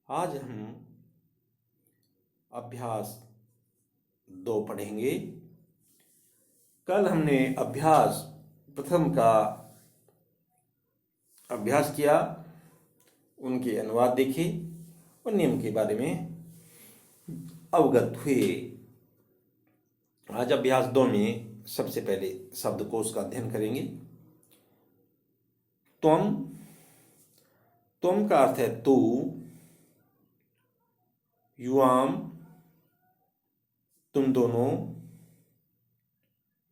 आज हम अभ्यास 2 पढ़ेंगे। कल हमने अभ्यास प्रथम का अभ्यास किया, उनके अनुवाद देखे और नियम के बारे में अवगत हुए। आज अभ्यास 2 में सबसे पहले शब्दकोश का अध्ययन करेंगे। त्वम, त्वम का अर्थ है तू। युवाम, तुम दोनों।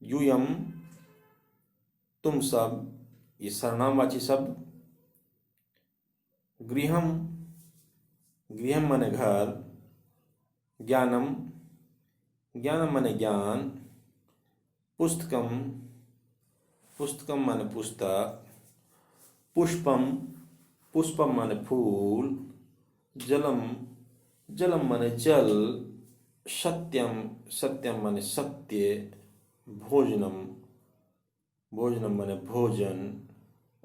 यूयम, तुम सब, ये सर्वनामवाची शब्द। गृहम, गृहम माने घर। ज्ञानम, ज्ञानम माने ज्ञान। पुस्तकम, पुस्तकम माने पुस्तक। पुष्पम, पुष्पम माने फूल। जलम, जलम माने जल। सत्यम, सत्यम माने सत्य। भोजनम, भोजनम माने भोजन।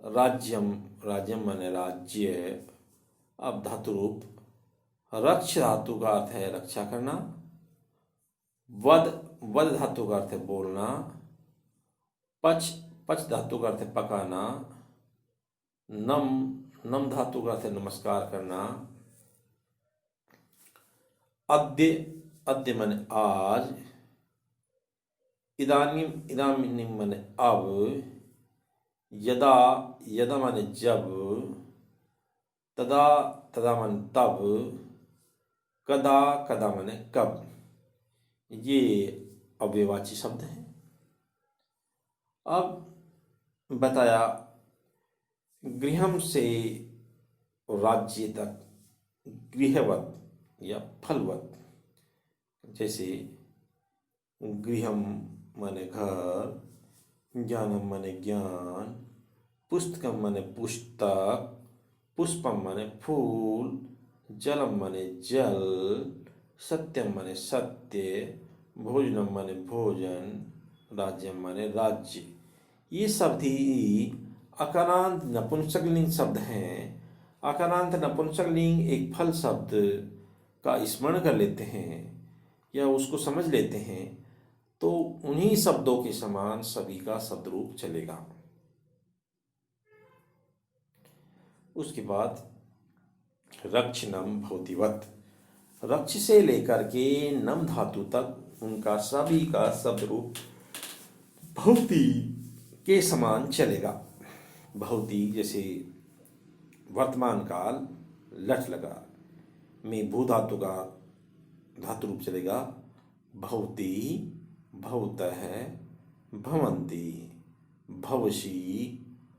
राज्यम, राज्यम माने राज्य। अब धातु रूप। रक्ष धातु का अर्थ है रक्षा करना। वद, वद धातु का अर्थ है बोलना। पच, पच धातु का अर्थ है पकाना। नम, नम धातु का अर्थ है नमस्कार करना। अद्य, अद्य माने आज। इदानीम, इदानीम माने अब। यदा, यदा माने जब। तदा, तदा माने तब। कदा, कदा माने कब। ये अव्ययवाची शब्द हैं। अब बताया गृहम से राज्य तक गृहवत या फलवत। जैसे गृहम माने घर। ज्ञानम माने ज्ञान। पुस्तकम माने पुस्तक। पुष्पम माने फूल। जलम माने जल। सत्यम माने सत्य। भोजनम माने भोजन। राज्यम माने राज्य। ये शब्द ही अकारांत नपुंसकलिंग शब्द हैं। अकारांत नपुंसकलिंग एक फल शब्द का स्मरण कर लेते हैं या उसको समझ लेते हैं तो उन्हीं शब्दों के समान सभी का शब्द रूप चलेगा। उसके बाद रक्षनम भवतिवत। रक्ष से लेकर के नम धातु तक उनका सभी का शब्द रूप भवति के समान चलेगा। भवति जैसे वर्तमान काल लट लगा में भू धातु का धातु रूप चलेगा भवति, भवतः, भवन्ति, भवसि,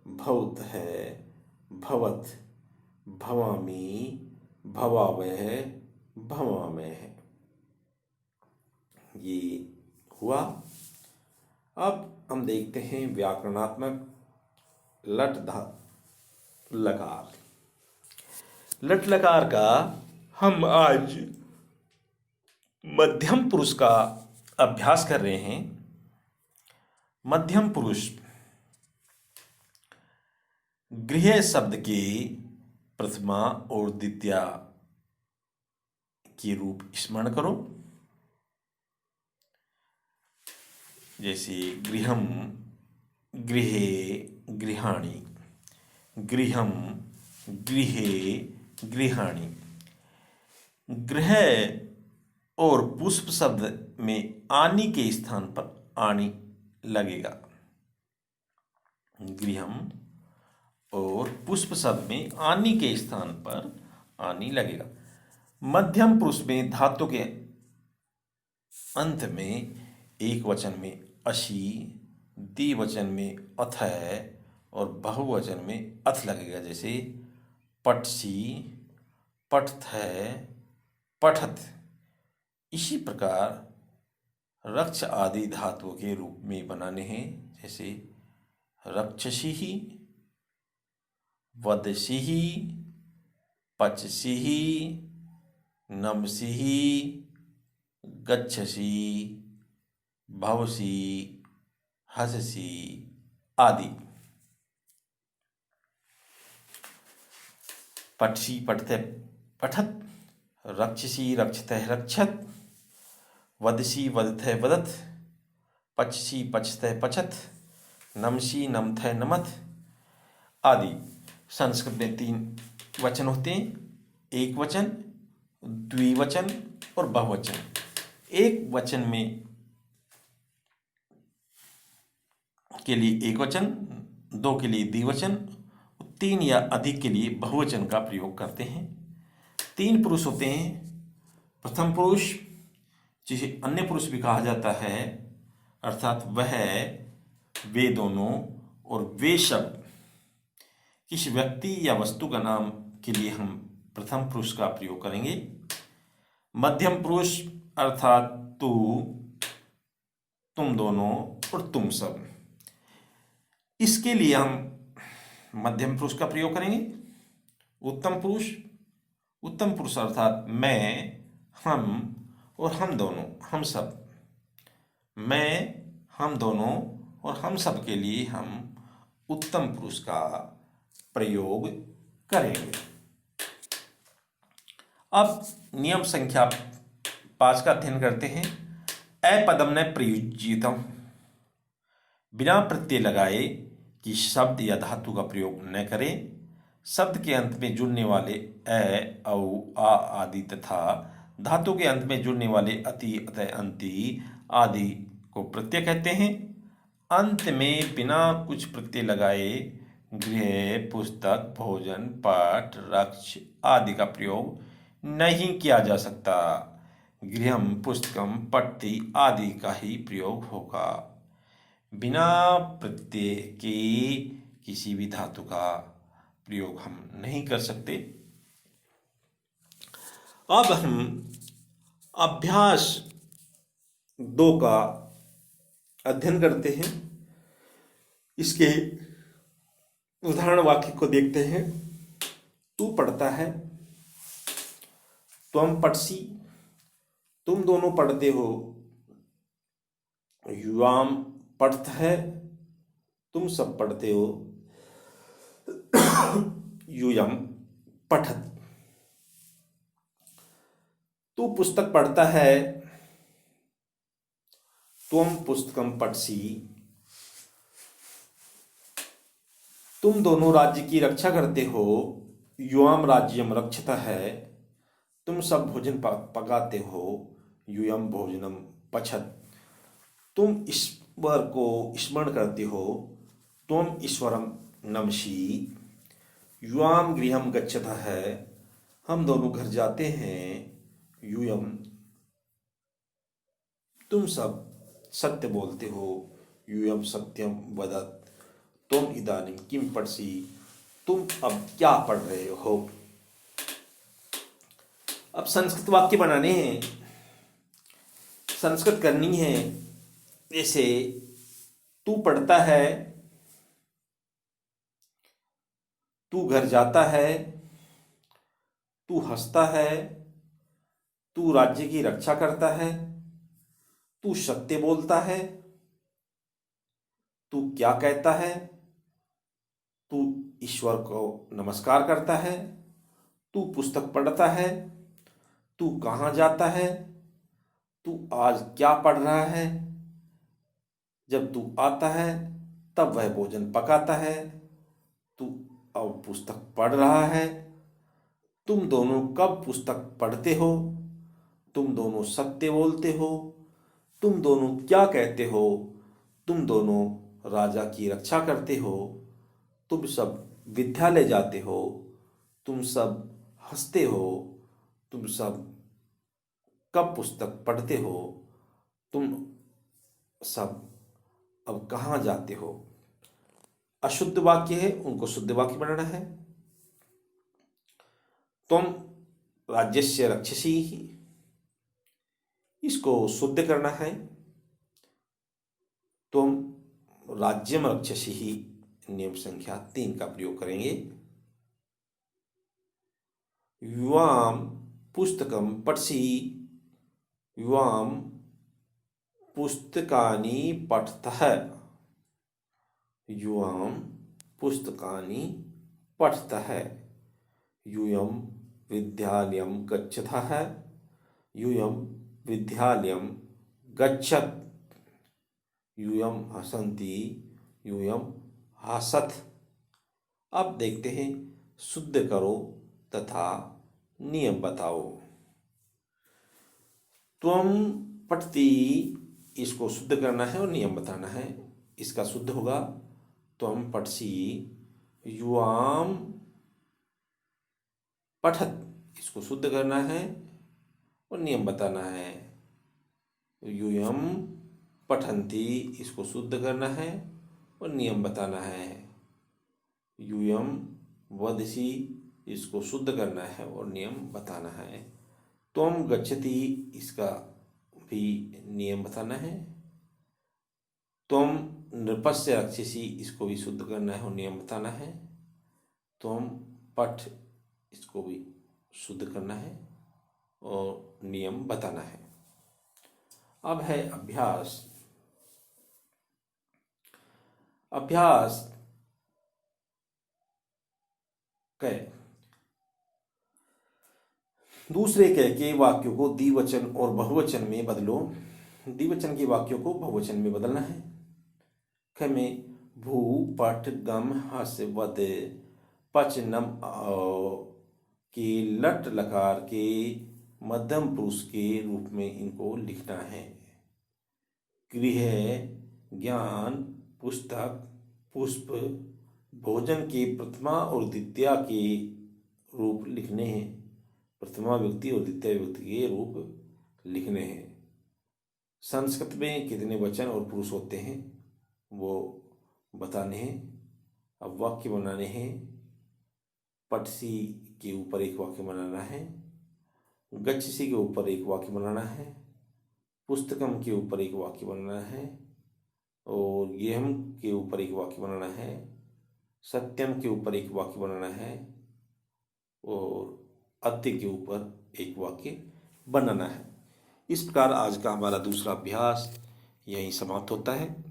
भवतः, भवत्, भवामि, भवावः, भवामः। ये हुआ। अब हम देखते हैं व्याकरणात्मक लट लकार। लट लकार का हम आज मध्यम पुरुष का अभ्यास कर रहे हैं। मध्यम पुरुष गृह शब्द की प्रथमा और द्वितीया के रूप स्मरण करो। जैसे गृहम, गृहे, गृहाणि। गृहम, गृहे, गृहाणि। गृह और पुष्प शब्द में आनी के स्थान पर आनी लगेगा। गृहम और पुष्प शब्द में आनी के स्थान पर आनी लगेगा। मध्यम पुरुष में धातु के अंत में एक वचन में अशी, द्विवचन में अथः और बहुवचन में अथ लगेगा। जैसे पठसी, पठथः, पठत। इसी प्रकार रक्ष आदि धातुओं के रूप में बनाने हैं। जैसे रक्षसी, वदसी, पचसी, नमसी, गच्छसी, भवसी, हससी आदि। पठसी, पठते, पठत, रक्षसी रक्षतः रक्षत, वदसी वदथः वदत, पचसी पचतः पचत, नमसी नमथः नमत आदि। संस्कृत में 3 वचन होते हैं, एक वचन, द्विवचन और बहुवचन। एक वचन में के लिए एक वचन, 2 के लिए द्विवचन, 3 या अधिक के लिए बहुवचन का प्रयोग करते हैं। 3 पुरुष होते हैं। प्रथम पुरुष, जिसे अन्य पुरुष भी कहा जाता है, अर्थात वह, वे दोनों और वे शब्द किसी व्यक्ति या वस्तु का नाम के लिए हम प्रथम पुरुष का प्रयोग करेंगे। मध्यम पुरुष अर्थात तू, तुम दोनों और तुम सब, इसके लिए हम मध्यम पुरुष का प्रयोग करेंगे। उत्तम पुरुष अर्थात मैं, हम और हम दोनों, हम सब। मैं, हम दोनों और हम सब के लिए हम उत्तम पुरुष का प्रयोग करेंगे। अब नियम संख्या 5 का अध्ययन करते हैं। अपदम न प्रयुज्यतम, बिना प्रत्यय लगाए कि शब्द या धातु का प्रयोग न करें। शब्द के अंत में जुड़ने वाले अ, औ, आ आदि तथा धातु के अंत में जुड़ने वाले अति, अतः, अंति आदि को प्रत्यय कहते हैं। अंत में बिना कुछ प्रत्यय लगाए गृह, पुस्तक, भोजन, पाठ, रक्ष आदि का प्रयोग नहीं किया जा सकता। गृहम, पुस्तकम, पट्टी आदि का ही प्रयोग होगा। बिना प्रत्यय के किसी भी धातु का प्रयोग हम नहीं कर सकते। अब हम अभ्यास 2 का अध्ययन करते हैं। इसके उदाहरण वाक्य को देखते हैं। तू पढ़ता है, त्वम पढ़सी, तुम दोनों पढ़ते हो। युवाम पढ़त है, तुम सब पढ़ते हो। यूयम पठत, तू पुस्तक पढ़ता है, त्वम पुस्तकम पठसी, तुम दोनों राज्य की रक्षा करते हो। युवाम राज्यम रक्षता है, तुम सब भोजन पकाते हो। यूयम भोजनम पचत, तुम ईश्वर को स्मरण करते हो। त्वम ईश्वरम नमसी। युवाम गृहम गच्छता है, हम दोनों घर जाते हैं। यूयम, तुम सब सत्य बोलते हो। यूयम सत्यम वदत, तुम इदानीं किम पढ़सी, तुम अब क्या पढ़ रहे हो। अब संस्कृत वाक्य बनाने हैं, संस्कृत करनी है। जैसे तू पढ़ता है, तू घर जाता है, तू हंसता है, तू राज्य की रक्षा करता है, तू सत्य बोलता है, तू क्या कहता है, तू ईश्वर को नमस्कार करता है, तू पुस्तक पढ़ता है, तू कहाँ जाता है, तू आज क्या पढ़ रहा है। जब तू आता है तब वह भोजन पकाता है, तू अब पुस्तक पढ़ रहा है। तुम दोनों कब पुस्तक पढ़ते हो, तुम दोनों सत्य बोलते हो, तुम दोनों क्या कहते हो, तुम दोनों राजा की रक्षा करते हो, तुम सब विद्यालय जाते हो, तुम सब हंसते हो, तुम सब कब पुस्तक पढ़ते हो, तुम सब अब कहाँ जाते हो। अशुद्ध वाक्य है, उनको शुद्ध वाक्य बनाना है। तुम राज्यस्य रक्षसी, इसको शुद्ध करना है। तुम राज्यम रक्षसी, नियम संख्या 3 का प्रयोग करेंगे। युवाम पुस्तकम पठसी, युवाम पुस्तकानि पठतः, युवाम पुस्तकानि पठतः। यूयम विद्यालयं गच्छतः, यूयं विद्यालयं गच्छत्, यूयं हसन्ति, यूयं हसत्। अब देखते हैं, शुद्ध करो तथा नियम बताओ। त्वं पठति, इसको शुद्ध करना है और नियम बताना है। इसका शुद्ध होगा त्वं पठसि, युवाम पठत, इसको शुद्ध करना है और नियम बताना है। यूयम पठन्ति, इसको शुद्ध करना है और नियम बताना है। यूयम वदसि, इसको शुद्ध करना है और नियम बताना है। त्वं गच्छति, इसका भी नियम बताना है। त्वं नृपस्य रक्षसि, इसको भी शुद्ध करना है और नियम बताना है। त्वं पठ, इसको भी शुद्ध करना है और नियम बताना है। अब है अभ्यास। अभ्यास क, दूसरे क के वाक्यों को द्विवचन और बहुवचन में बदलो। द्विवचन के वाक्यों को बहुवचन में बदलना है। ख में भू पठ गम हस वद पच नम के लट लकार के मध्यम पुरुष के रूप में इनको लिखना है। गृह, ज्ञान, पुस्तक, पुष्प, भोजन के प्रथमा और द्वितीया के रूप लिखने हैं। प्रथमा व्यक्ति और द्वितीय व्यक्ति के रूप लिखने हैं। संस्कृत में कितने वचन और पुरुष होते हैं वो बताने हैं। अब वाक्य बनाने हैं। पठसी के ऊपर एक वाक्य बनाना है, गच्छसि के ऊपर एक वाक्य बनाना है, पुस्तकम के ऊपर एक वाक्य बनाना है और गेहम के ऊपर एक वाक्य बनाना है, सत्यम के ऊपर एक वाक्य बनाना है और अत्य के ऊपर एक वाक्य बनाना है। इस प्रकार आज का हमारा दूसरा अभ्यास यहीं समाप्त होता है।